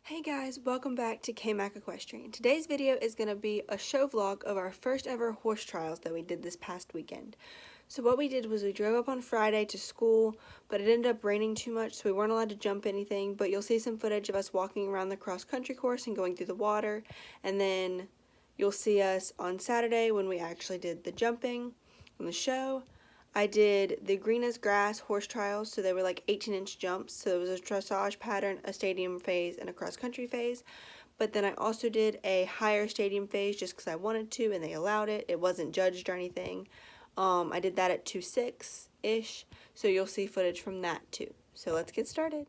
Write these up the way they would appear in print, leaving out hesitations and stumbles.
Hey guys, welcome back to K-Mac Equestrian. Today's video is going to be a show vlog of our first ever horse trials that we did this past weekend. So what we did was we drove up on Friday to school, but it ended up raining too much, so we weren't allowed to jump anything, but you'll see some footage of us walking around the cross-country course and going through the water, and then you'll see us on Saturday when we actually did the jumping on the show. I did the green as grass horse trials, so they were like 18-inch jumps. So it was a dressage pattern, a stadium phase, and a cross-country phase. But then I also did a higher stadium phase just because I wanted to, and they allowed it. It wasn't judged or anything. I did that at 2:06-ish, so you'll see footage from that too. So let's get started.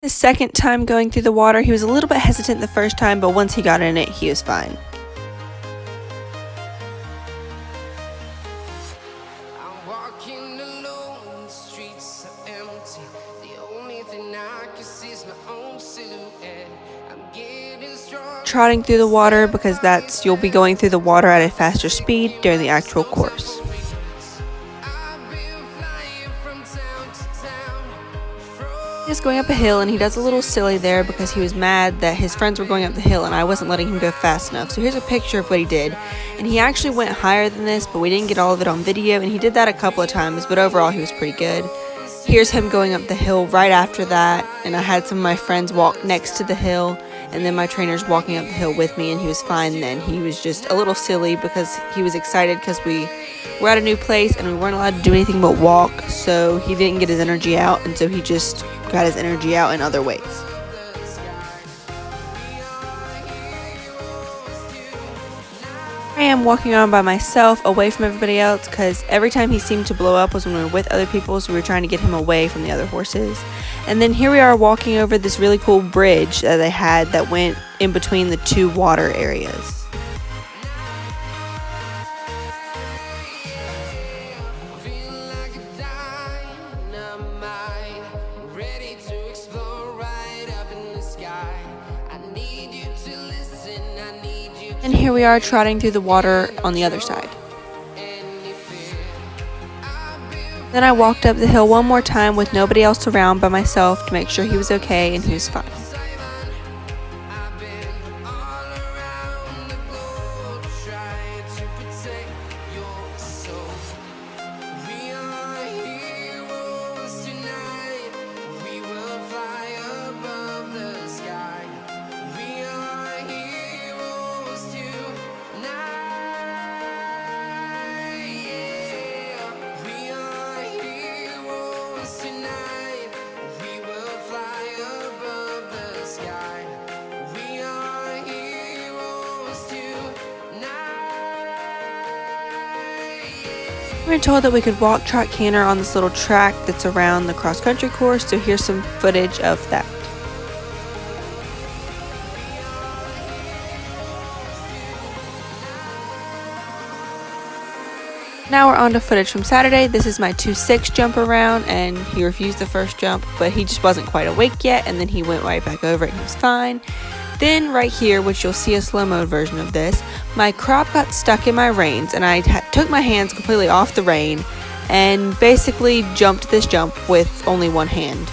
His second time going through the water, he was a little bit hesitant the first time, but once he got in it, he was fine. I'm walking alone, the streets are empty. The only thing I can see is my own silhouette. I'm getting strong. Trotting through the water because you'll be going through the water at a faster speed during the actual course. He's going up a hill and he does a little silly there because he was mad that his friends were going up the hill and I wasn't letting him go fast enough. So here's a picture of what he did, and he actually went higher than this, but we didn't get all of it on video, and he did that a couple of times, but overall he was pretty good. Here's him going up the hill right after that, and I had some of my friends walk next to the hill, and then my trainer's walking up the hill with me, and he was fine then. He was just a little silly because he was excited because we were at a new place and we weren't allowed to do anything but walk, so he didn't get his energy out, and so he just got his energy out in other ways. I am walking around by myself away from everybody else because every time he seemed to blow up was when we were with other people, so we were trying to get him away from the other horses. And then here we are walking over this really cool bridge that they had that went in between the two water areas. And here we are trotting through the water on the other side. Then I walked up the hill one more time with nobody else around but myself to make sure he was okay, and he was fine. We were told that we could walk, trot, canter on this little track that's around the cross-country course, so here's some footage of that. Now we're on to footage from Saturday. This is my 2:06 jump around, and he refused the first jump, but he just wasn't quite awake yet, and then he went right back over it and he was fine. Then right here, which you'll see a slow-mo version of this, my crop got stuck in my reins, and I took my hands completely off the rein and basically jumped this jump with only one hand.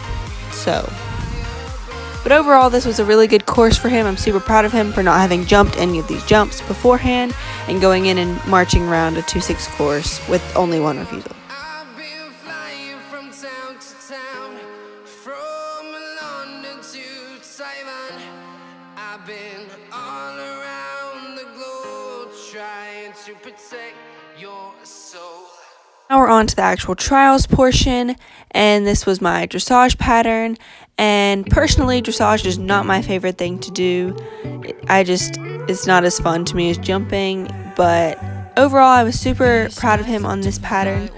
But overall, this was a really good course for him. I'm super proud of him for not having jumped any of these jumps beforehand and going in and marching around a 2:06 course with only one refusal. I've been flying from town to town, from London to Taiwan. I've been all around the globe trying to protect your soul. Now we're on to the actual trials portion, and this was my dressage pattern. And personally, dressage is not my favorite thing to do. It's not as fun to me as jumping, but overall I was super proud of him on this pattern.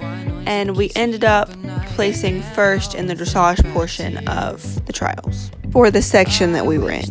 and we ended up placing first in the dressage portion of the trials for the section that we were in.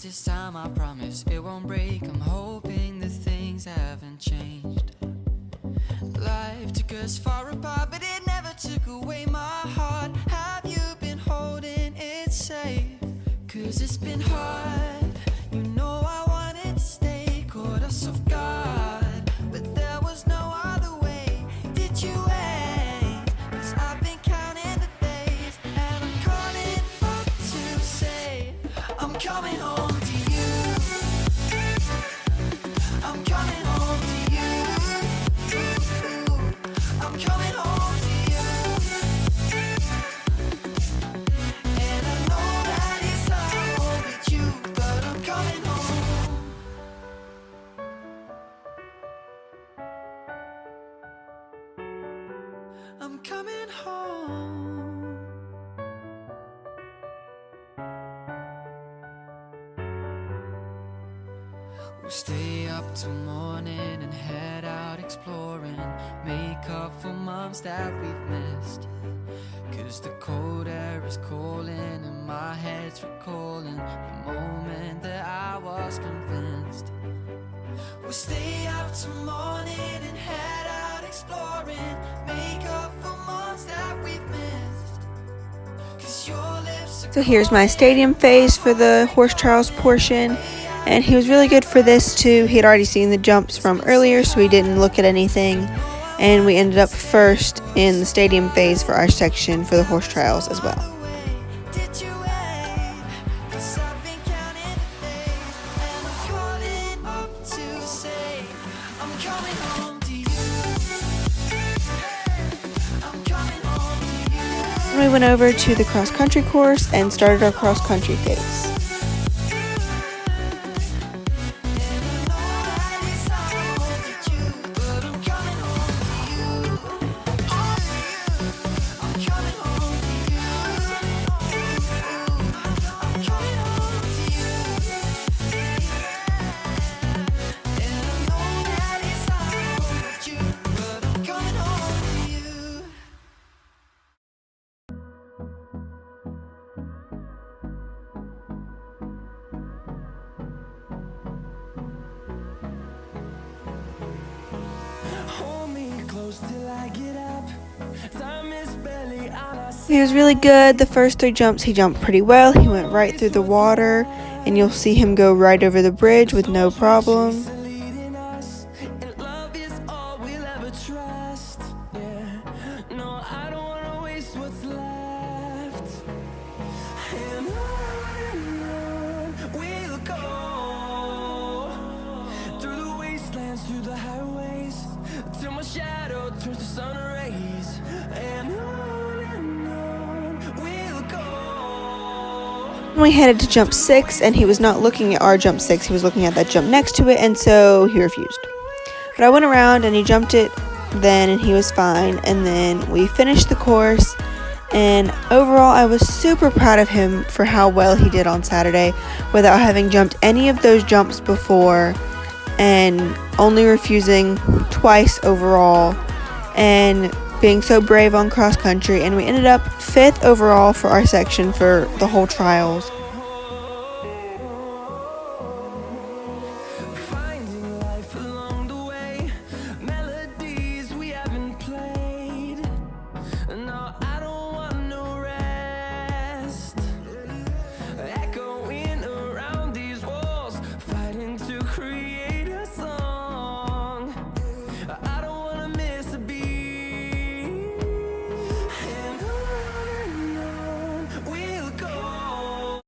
This time I promise it won't break. I'm hoping that things haven't changed. Life took us far apart, but it never took away my heart. Have you been holding it safe? 'Cause it's been hard. You know I wanted to stay, caught us off guard, but there was no other way. Did you wait? 'Cause I've been counting the days, and I'm calling up to say I'm coming home. I'm coming home. We'll stay up till morning and head out exploring, make up for months that we've missed. 'Cause the cold air is calling and my head's recalling the moment that I was convinced. We'll stay up till morning and head out exploring, make up for months that we've missed. 'Cause your lips are So here's my stadium phase for the horse trials portion, and he was really good for this too. He had already seen the jumps from earlier, so he didn't look at anything, and we ended up first in the stadium phase for our section for the horse trials as well. We went over to the cross country course and started our cross country phase. He was really good. The first 3 jumps he jumped pretty well. He went right through the water, and you'll see him go right over the bridge with no problem. Through the highways till my shadow turns to sun rays, and on we'll go. We headed to jump 6, and he was not looking at our jump 6, he was looking at that jump next to it, and so he refused. But I went around and he jumped it then, and he was fine, and then we finished the course, and overall I was super proud of him for how well he did on Saturday without having jumped any of those jumps before, and only refusing twice overall, and being so brave on cross country. And we ended up 5th overall for our section for the whole trials.